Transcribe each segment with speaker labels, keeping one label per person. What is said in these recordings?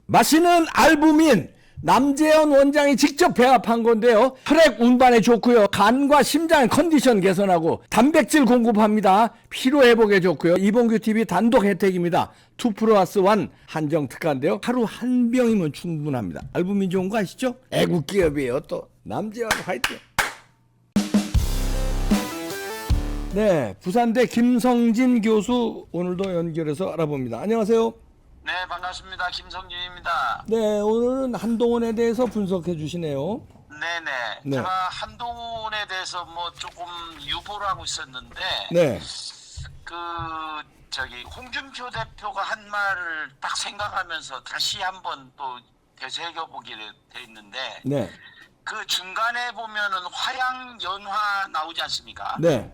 Speaker 1: 마시는 알부민 남재현 원장이 직접 배합한 건데요. 혈액 운반에 좋고요. 간과 심장 컨디션 개선하고 단백질 공급합니다. 피로 회복에 좋고요. 이봉규 TV 단독 혜택입니다. 2+1 한정 특가인데요. 하루 한 병이면 충분합니다. 알부민 좋은 거 아시죠? 애국 기업이에요. 또 남재현 화이팅. 네, 부산대 김성진 교수 오늘도 연결해서 알아봅니다. 안녕하세요.
Speaker 2: 네, 반갑습니다. 김성진입니다.
Speaker 1: 네, 오늘은 한동훈에 대해서 분석해 주시네요.
Speaker 2: 네네.
Speaker 1: 네.
Speaker 2: 제가 한동훈에 대해서 뭐 조금 유보를 하고 있었는데,
Speaker 1: 네,
Speaker 2: 홍준표 대표가 한 말을 딱 생각하면서 다시 한번 또 되새겨보게 돼 있는데,
Speaker 1: 네,
Speaker 2: 그 중간에 보면은 화양연화 나오지 않습니까?
Speaker 1: 네,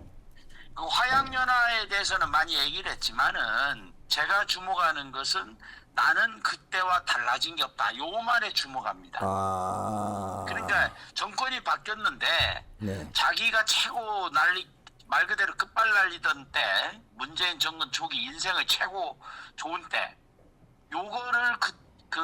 Speaker 2: 그 화양연화에 대해서는 많이 얘기를 했지만은, 제가 주목하는 것은 나는 그때와 달라진 게 없다. 요 말에 주목합니다. 그러니까 정권이 바뀌었는데
Speaker 1: 네,
Speaker 2: 자기가 최고 말 그대로 끝발 날리던 때, 문재인 정권 초기 인생의 최고 좋은 때, 요거를 그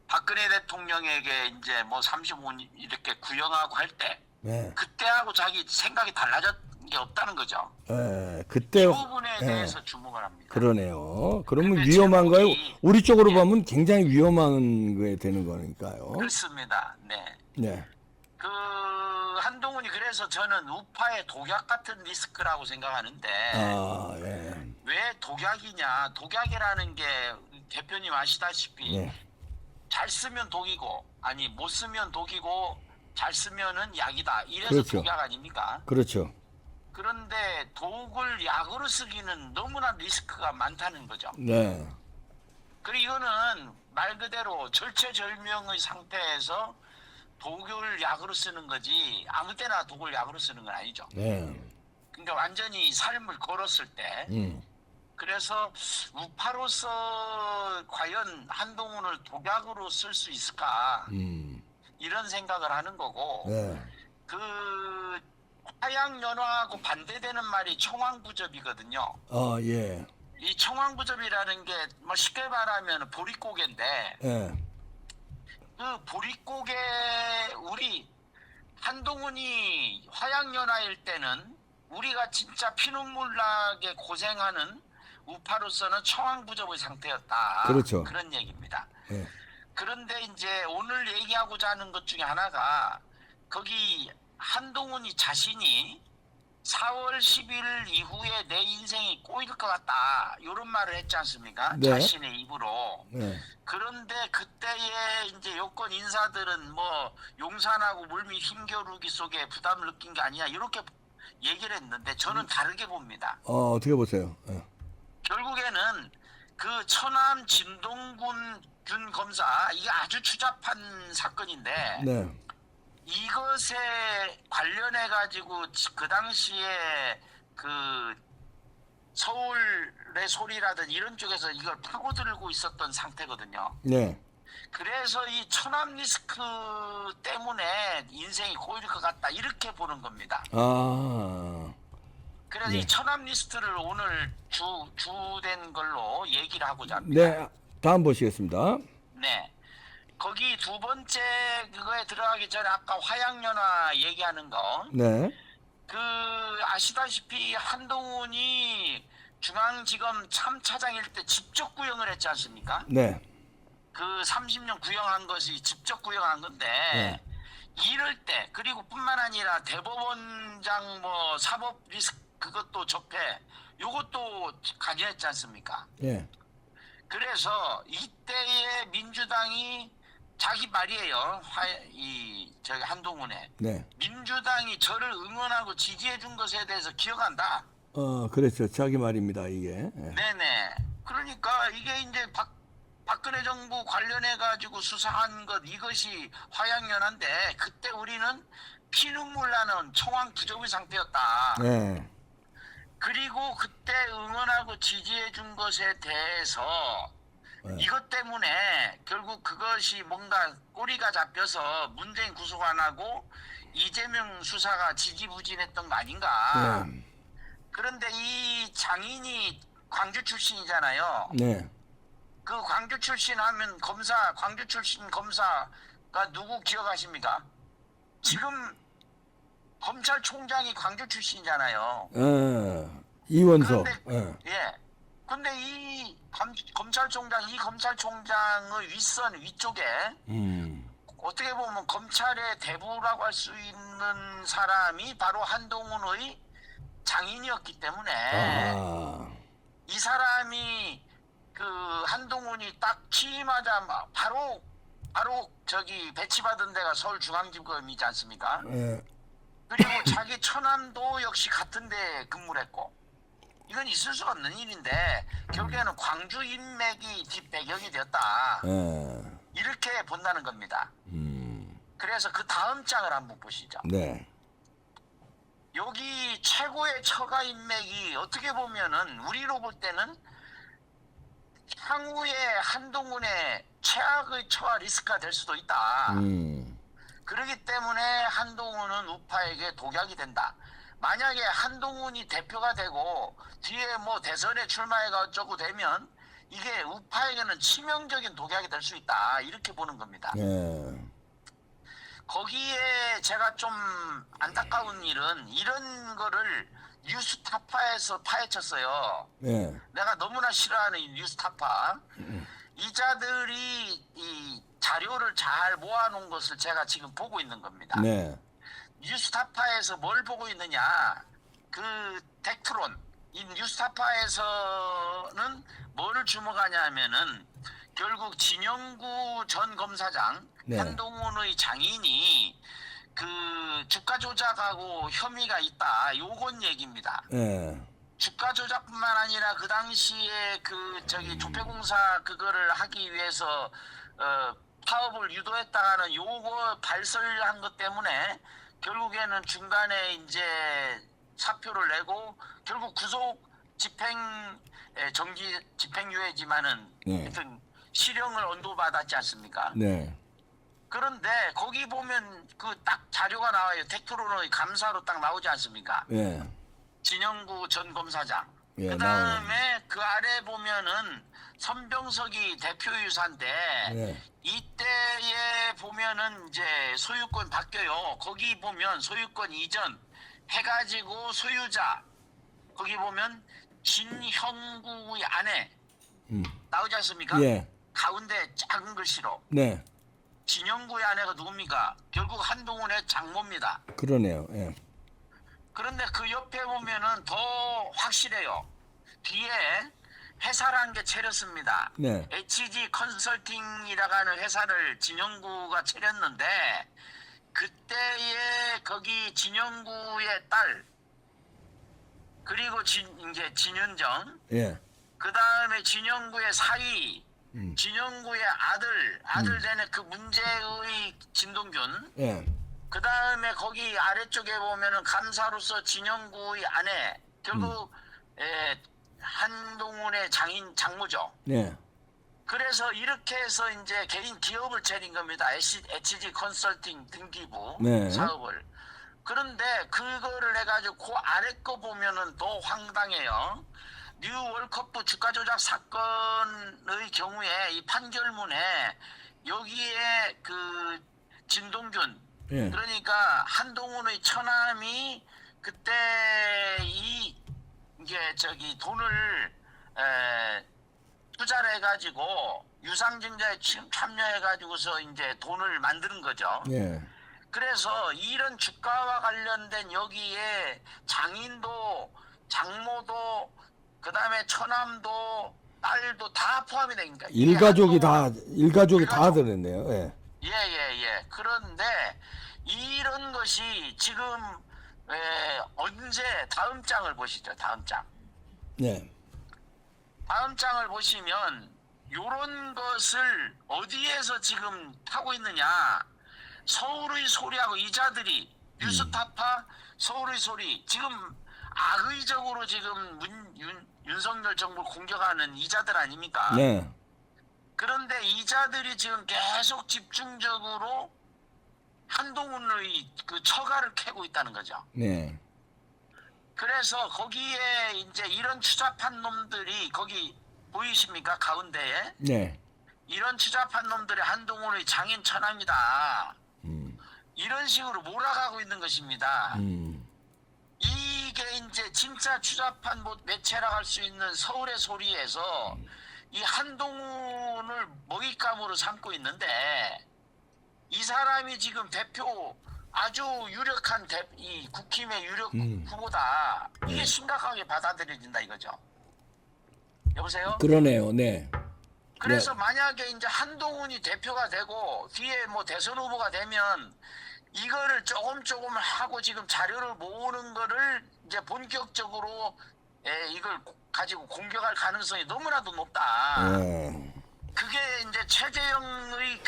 Speaker 2: 박근혜 대통령에게 이제 뭐 35년 이렇게 구형하고 할 때,
Speaker 1: 네,
Speaker 2: 그때하고 자기 생각이 달라졌 게 없다는 거죠.
Speaker 1: 네, 그때
Speaker 2: 이 부분에 대해서 주목을 합니다.
Speaker 1: 그러네요. 그러면
Speaker 2: 근데
Speaker 1: 위험한가요?
Speaker 2: 제목이-
Speaker 1: 우리 쪽으로
Speaker 2: 예.
Speaker 1: 보면 굉장히 위험한 거에 되는 거니까요.
Speaker 2: 그렇습니다. 네.
Speaker 1: 네,
Speaker 2: 그 한동훈이 그래서 저는 우파의 독약 같은 리스크라고 생각하는데
Speaker 1: 예,
Speaker 2: 왜 독약이냐? 독약이라는 게 대표님 아시다시피
Speaker 1: 네,
Speaker 2: 잘 쓰면 독이고 아니 못 쓰면 독이고 잘 쓰면은 약이다. 이래서
Speaker 1: 그렇죠.
Speaker 2: 독약 아닙니까?
Speaker 1: 그렇죠.
Speaker 2: 그런데 독을 약으로 쓰기는 너무나 리스크가 많다는 거죠.
Speaker 1: 네,
Speaker 2: 그리고 이거는 말 그대로 절체절명의 상태에서 독을 약으로 쓰는 거지 아무 때나 독을 약으로 쓰는 건 아니죠.
Speaker 1: 네,
Speaker 2: 그러니까 완전히 삶을 걸었을 때 그래서 우파로서 과연 한동훈을 독약으로 쓸 수 있을까 이런 생각을 하는 거고
Speaker 1: 네,
Speaker 2: 그 화양연화하고 반대되는 말이 청왕부접이거든요.
Speaker 1: 예,
Speaker 2: 이 청왕부접이라는 게 뭐 쉽게 말하면 보릿고개인데
Speaker 1: 예,
Speaker 2: 그 보릿고개 우리 한동훈이 화양연화일 때는 우리가 진짜 피눈물 나게 고생하는 우파로서는 청왕부접의 상태였다.
Speaker 1: 그렇죠.
Speaker 2: 그런 얘기입니다.
Speaker 1: 예,
Speaker 2: 그런데 이제 오늘 얘기하고자 하는 것 중에 하나가 거기 한동훈이 자신이 4월 10일 이후에 내 인생이 꼬일 것 같다. 이런 말을 했지 않습니까?
Speaker 1: 네.
Speaker 2: 자신의 입으로.
Speaker 1: 네,
Speaker 2: 그런데 그때의 이제 여권 인사들은 뭐 용산하고 물밑 힘겨루기 속에 부담을 느낀 게 아니야. 이렇게 얘기를 했는데 저는 다르게 봅니다.
Speaker 1: 어떻게 보세요? 예.
Speaker 2: 결국에는 그 처남 진동군 균 검사 이게 아주 추잡한 사건인데
Speaker 1: 네,
Speaker 2: 이것에 관련해 가지고 그 당시에 그 서울의 소리라든 이런 쪽에서 이걸 파고들고 있었던 상태거든요.
Speaker 1: 네,
Speaker 2: 그래서 이 처남 리스크 때문에 인생이 고일 것 같다 이렇게 보는 겁니다. 그래서
Speaker 1: 네.
Speaker 2: 이 처남 리스트를 오늘 주된 걸로 얘기를 하고자 합니다.
Speaker 1: 네, 다음 보시겠습니다.
Speaker 2: 네. 거기 두 번째 그거에 들어가기 전에 아까 화양연화 얘기하는 거.
Speaker 1: 네,
Speaker 2: 그 아시다시피 한동훈이 중앙지검 참차장일 때 직접 구형을 했지 않습니까?
Speaker 1: 네,
Speaker 2: 그 30년 구형한 것이 직접 구형한 건데
Speaker 1: 네.
Speaker 2: 이럴 때 그리고 뿐만 아니라 대법원장 뭐 사법 리스크 그것도 접해 요것도 관여했지 않습니까?
Speaker 1: 예,
Speaker 2: 그래서 이때의 민주당이 자기 말이에요. 저기 한동훈의
Speaker 1: 네.
Speaker 2: 민주당이 저를 응원하고 지지해 준 것에 대해서 기억한다.
Speaker 1: 그렇죠. 자기 말입니다, 이게. 예.
Speaker 2: 네네. 그러니까 이게 이제 박근혜 정부 관련해 가지고 수사한 것 이것이 화양연화인데 그때 우리는 피눈물 나는 청왕 부족의 상태였다.
Speaker 1: 네,
Speaker 2: 그리고 그때 응원하고 지지해 준 것에 대해서
Speaker 1: 네.
Speaker 2: 이것 때문에 결국 그것이 뭔가 꼬리가 잡혀서 문재인 구속 안 하고 이재명 수사가 지지부진했던 거 아닌가.
Speaker 1: 네.
Speaker 2: 그런데 이 장인이 광주 출신이잖아요.
Speaker 1: 네.
Speaker 2: 그 광주 출신 하면 검사, 광주 출신 검사가 누구 기억하십니까? 지금 검찰총장이 광주 출신이잖아요.
Speaker 1: 이원석.
Speaker 2: 그런데 예. 근데 이 검찰총장의 윗선 위쪽에 어떻게 보면 검찰의 대부라고 할 수 있는 사람이 바로 한동훈의 장인이었기 때문에 이 사람이 그 한동훈이 딱 취임하자 바로 저기 배치받은 데가 서울중앙지검이지 않습니까? 그리고 자기 처남도 역시 같은 데 근무를 했고 이건 있을 수 없는 일인데 결국에는 광주 인맥이 뒷배경이 되었다. 이렇게 본다는 겁니다. 그래서 그 다음 장을 한번 보시죠.
Speaker 1: 네.
Speaker 2: 여기 최고의 처가 인맥이 어떻게 보면은 우리로 볼 때는 향후에 한동훈의 최악의 처가 리스크가 될 수도 있다. 그렇기 때문에 한동훈은 우파에게 독약이 된다. 만약에 한동훈이 대표가 되고 뒤에 뭐 대선에 출마해가 어쩌고 되면 이게 우파에게는 치명적인 독약이 될 수 있다. 이렇게 보는 겁니다. 거기에 제가 좀 안타까운 일은 이런 거를 뉴스타파에서 파헤쳤어요. 내가 너무나 싫어하는 이 뉴스타파. 이 자들이 이 자료를 잘 모아놓은 것을 제가 지금 보고 있는 겁니다. 뉴스타파에서 뭘 보고 있느냐? 그 덱트론. 이 뉴스타파에서는 뭐를 주목하냐면은 결국 진영구 전 검사장 한동훈의 장인이 그 주가 조작하고 혐의가 있다. 요건 얘기입니다. 주가 조작뿐만 아니라 그 당시에 그 저기 조폐공사 그거를 하기 위해서 파업을 유도했다는 요거 발설한 것 때문에 결국에는 중간에 이제 사표를 내고 결국 구속 정지 집행유예지만은 하여튼 실형을 언도받았지 않습니까? 그런데 거기 보면 그 딱 자료가 나와요. 텍트론의 감사로 딱 나오지 않습니까? 진영구 전 검사장. 그 다음에 그 아래 보면은 선병석이 대표유사인데 이때에 보면은 이제 소유권 바뀌어요. 거기 보면 소유권 이전 해가지고 소유자 거기 보면 진형구의 아내 나오지 않습니까? 가운데 작은 글씨로 진영구의 아내가 누굽니까? 결국 한동훈의 장모입니다.
Speaker 1: 그러네요.
Speaker 2: 그런데 그 옆에 보면은 더 확실해요. 뒤에 회사라는 게 차렸습니다. HG 컨설팅이라고 하는 회사를 진영구가 차렸는데 그때에 거기 진영구의 딸 그리고 이제 진윤정 그 다음에 진영구의 사위 진영구의 아들 되는 그 문제의 진동균 그 다음에 거기 아래쪽에 보면은 감사로서 진영구의 아내 결국 한동훈의 장모죠. 그래서 이렇게 해서 이제 개인 기업을 차린 겁니다. HG 컨설팅 등기부 사업을. 그런데 그거를 해가지고 그 아래 거 보면은 더 황당해요. 뉴 월컵부 주가 조작 사건의 경우에 이 판결문에 여기에 그 진동균 그러니까 한동훈의 처남이 그때 이게 저기 돈을 투자를 해가지고 유상증자에 참여해가지고서 이제 돈을 만드는 거죠. 그래서 이런 주가와 관련된 여기에 장인도 장모도 그 다음에 처남도 딸도 다 포함이 되니까
Speaker 1: 일가족이 다 들었네요.
Speaker 2: 그런데 이런 것이 지금 언제 다음 장을 보시죠. 다음 장. 다음 장을 보시면 요런 것을 어디에서 지금 하고 있느냐. 서울의 소리하고 이자들이 뉴스타파 서울의 소리 지금 악의적으로 지금 윤석열 정부를 공격하는 이자들 아닙니까? 그런데 이자들이 지금 계속 집중적으로 한동훈의 그 처가를 캐고 있다는 거죠. 그래서 거기에 이제 이런 추잡한 놈들이 거기 보이십니까? 가운데에
Speaker 1: 네.
Speaker 2: 이런 추잡한 놈들이 한동훈의 장인 천하입니다. 이런 식으로 몰아가고 있는 것입니다. 이게 이제 진짜 추잡한 뭐 매체라 할 수 있는 서울의 소리에서 이 한동훈을 먹잇감으로 삼고 있는데 이 사람이 지금 대표 아주 유력한 이 국힘의 유력 후보다. 이게 심각하게 받아들여진다 이거죠. 여보세요?
Speaker 1: 그러네요. 네.
Speaker 2: 그래서 만약에 이제 한동훈이 대표가 되고 뒤에 뭐 대선 후보가 되면 이거를 조금 하고 지금 자료를 모으는 거를 이제 본격적으로 이걸 가지고 공격할 가능성이 너무나도 높다. 그게 이제 최재형의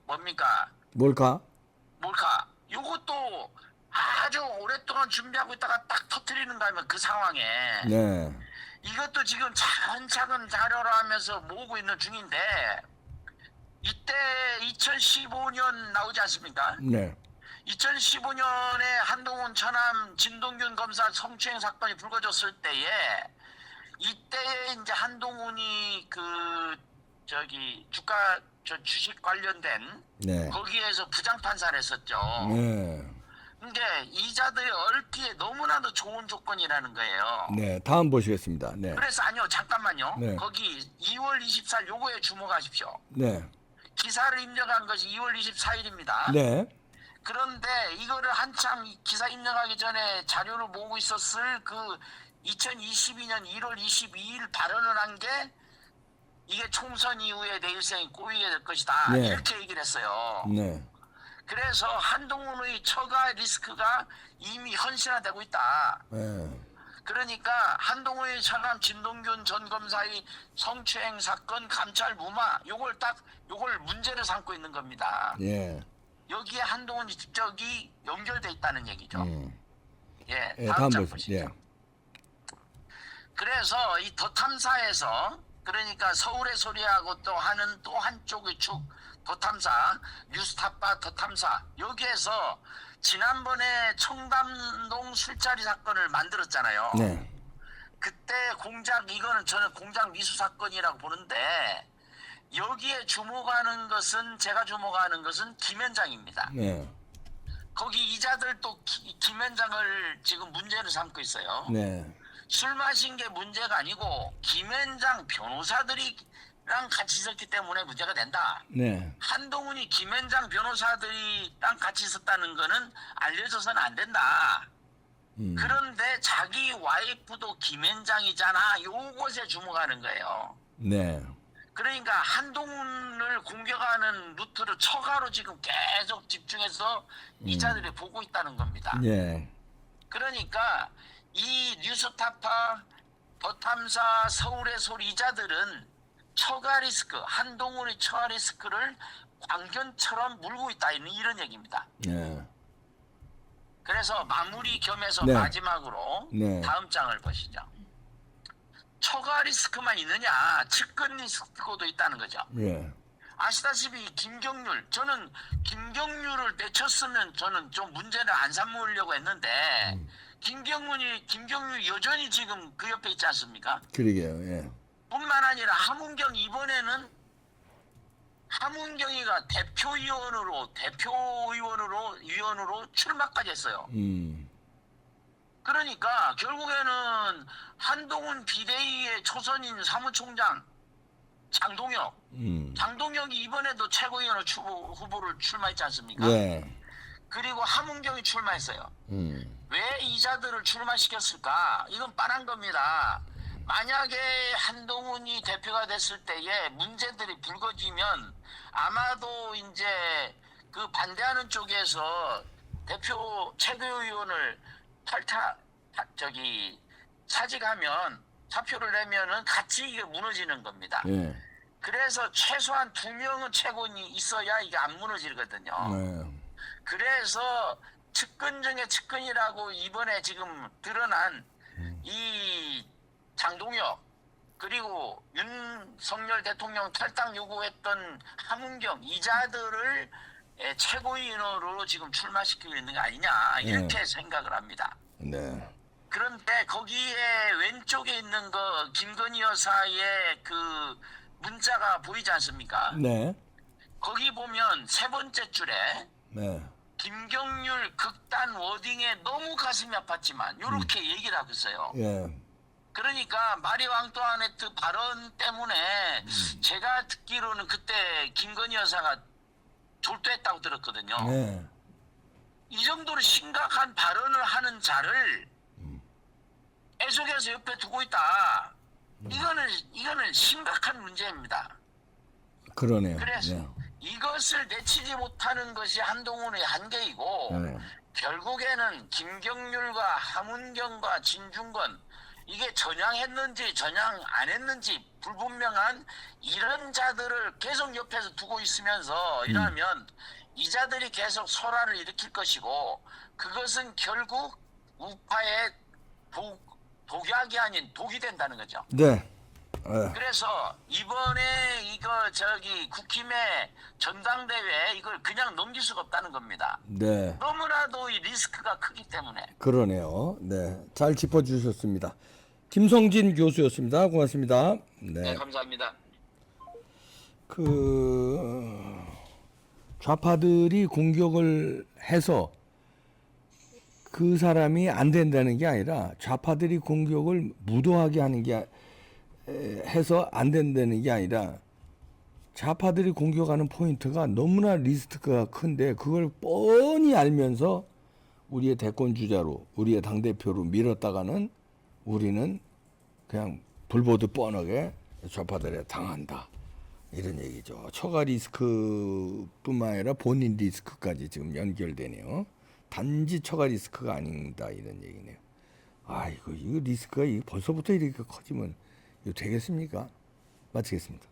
Speaker 2: 뭡니까?
Speaker 1: 뭘까?
Speaker 2: 요것도 아주 오랫동안 준비하고 있다가 딱 터뜨리는 거 하면 그 상황에
Speaker 1: 네.
Speaker 2: 이것도 지금 차근차근 자료로 하면서 모으고 있는 중인데 이때 2015년 나오지 않습니까?
Speaker 1: 네.
Speaker 2: 2015년에 한동훈 천암 진동균 검사 성추행 사건이 불거졌을 때에 이때에 이제 한동훈이 주식 관련된
Speaker 1: 네.
Speaker 2: 거기에서 부장판사를 했었죠.
Speaker 1: 네.
Speaker 2: 근데 이자들이 얻기에 너무나도 좋은 조건이라는 거예요.
Speaker 1: 네. 다음 보시겠습니다. 네.
Speaker 2: 그래서 아니요 잠깐만요.
Speaker 1: 네.
Speaker 2: 거기 2월 24일 요거에 주목하십시오.
Speaker 1: 네.
Speaker 2: 기사를 입력한 것이 2월 24일입니다.
Speaker 1: 네.
Speaker 2: 그런데 이거를 한참 기사 입력하기 전에 자료를 모으고 있었을 그 2022년 1월 22일 발언을 한 게 이게 총선 이후에 내 일생이 꼬이게 될 것이다.
Speaker 1: 네.
Speaker 2: 이렇게 얘기를 했어요.
Speaker 1: 네.
Speaker 2: 그래서 한동훈의 처가 리스크가 이미 현실화되고 있다.
Speaker 1: 네.
Speaker 2: 그러니까 한동훈의 천암 진동균 전 검사의 성추행 사건 감찰 무마 요걸 문제를 삼고 있는 겁니다.
Speaker 1: 예.
Speaker 2: 여기에 한동훈 직접이 연결돼 있다는 얘기죠. 예,
Speaker 1: 예,
Speaker 2: 다음
Speaker 1: 다음
Speaker 2: 장
Speaker 1: 보시죠.
Speaker 2: 보시죠.
Speaker 1: 예.
Speaker 2: 그래서 이 더 탐사에서 그러니까 서울의 소리하고 또 하는 또 한쪽의 축 더 탐사 뉴스타파 더 탐사 여기에서 지난번에 청담동 술자리 사건을 만들었잖아요.
Speaker 1: 네.
Speaker 2: 그때 이거는 저는 공작 미수 사건이라고 보는데 여기에 제가 주목하는 것은 김현장입니다.
Speaker 1: 네.
Speaker 2: 거기 이자들도 김현장을 지금 문제를 삼고 있어요.
Speaker 1: 네.
Speaker 2: 술 마신 게 문제가 아니고 김현장 변호사들이랑 같이 있었기 때문에 문제가 된다.
Speaker 1: 네.
Speaker 2: 한동훈이 김현장 변호사들이랑 같이 있었다는 거는 알려져서는 안 된다. 그런데 자기 와이프도 김현장이잖아. 요것에 주목하는 거예요.
Speaker 1: 네.
Speaker 2: 그러니까 한동훈을 공격하는 루트를 처가로 지금 계속 집중해서 이자들이 보고 있다는 겁니다.
Speaker 1: 예.
Speaker 2: 그러니까 이 뉴스타파 더 탐사 서울의 소리 이자들은 처가 리스크 한동훈의 처가 리스크를 광견처럼 물고 있다 이런 얘기입니다.
Speaker 1: 네.
Speaker 2: 그래서 마무리 겸해서
Speaker 1: 네.
Speaker 2: 마지막으로
Speaker 1: 네.
Speaker 2: 다음 장을 보시죠. 처가 리스크만 있느냐 측근 리스크도 있다는 거죠.
Speaker 1: 예.
Speaker 2: 아시다시피 저는 김경률을 내쳤으면 저는 좀 문제를 안 삼으려고 했는데 김경률 여전히 지금 그 옆에 있지 않습니까?
Speaker 1: 그러게요. 예.
Speaker 2: 뿐만 아니라 이번에는 함은경이가 위원으로 출마까지 했어요. 그러니까 결국에는 한동훈 비대위의 초선인 사무총장 장동혁이 이번에도 최고위원 후보를 출마했지 않습니까?
Speaker 1: 예.
Speaker 2: 그리고 함은경이 출마했어요. 왜 이자들을 출마시켰을까? 이건 뻔한 겁니다. 만약에 한동훈이 대표가 됐을 때에 문제들이 불거지면 아마도 이제 그 반대하는 쪽에서 대표 최고위원을 사직하면 사표를 내면은 같이 이게 무너지는 겁니다.
Speaker 1: 예.
Speaker 2: 그래서 최소한 2명은 최고인이 있어야 이게 안 무너지거든요.
Speaker 1: 네.
Speaker 2: 그래서 측근 중에 측근이라고 이번에 지금 드러난 이 장동혁 그리고 윤석열 대통령 탈당 요구했던 함은경 이자들을 최고위원으로 지금 출마시키고 있는 거 아니냐 이렇게 생각을 합니다.
Speaker 1: 네.
Speaker 2: 그런데 거기에 왼쪽에 있는 거 김건희 여사의 그 문자가 보이지 않습니까?
Speaker 1: 네.
Speaker 2: 거기 보면 세 번째 줄에
Speaker 1: 네.
Speaker 2: 김경률 극단 워딩에 너무 가슴이 아팠지만 이렇게 얘기를 하고 있어요.
Speaker 1: 예.
Speaker 2: 그러니까 마리 앙뚜아네트 발언 때문에 제가 듣기로는 그때 김건희 여사가 졸도했다고 들었거든요.
Speaker 1: 네.
Speaker 2: 이 정도로 심각한 발언을 하는 자를 애속에서 옆에 두고 있다. 이거는 심각한 문제입니다.
Speaker 1: 그러네요.
Speaker 2: 그래서
Speaker 1: 네.
Speaker 2: 이것을 내치지 못하는 것이 한동훈의 한계이고
Speaker 1: 네.
Speaker 2: 결국에는 김경률과 함은경과 진중권 이게 전향했는지 전향 안 했는지 불분명한 이런 자들을 계속 옆에서 두고 있으면서 이러면 이 자들이 계속 소란을 일으킬 것이고 그것은 결국 우파의 독약이 아닌 독이 된다는 거죠.
Speaker 1: 네. 예.
Speaker 2: 그래서 이번에 이거 국힘의 전당대회 이걸 그냥 넘길 수가 없다는 겁니다.
Speaker 1: 네.
Speaker 2: 너무나도 이 리스크가 크기 때문에.
Speaker 1: 그러네요. 네. 잘 짚어주셨습니다. 김성진 교수였습니다. 고맙습니다.
Speaker 2: 네,
Speaker 1: 네.
Speaker 2: 감사합니다.
Speaker 1: 좌파들이 공격을 해서 그 사람이 안 된다는 게 아니라 좌파들이 공격을 무도하게 하는 게 해서 안 된다는 게 아니라 좌파들이 공격하는 포인트가 너무나 리스크가 큰데 그걸 뻔히 알면서 우리의 대권 주자로 우리의 당대표로 밀었다가는 우리는 그냥 불보듯 뻔하게 좌파들에 당한다. 이런 얘기죠. 처가 리스크뿐만 아니라 본인 리스크까지 지금 연결되네요. 단지 처가 리스크가 아니다 이런 얘기네요. 이거 리스크가 벌써부터 이렇게 커지면 이거 되겠습니까? 마치겠습니다.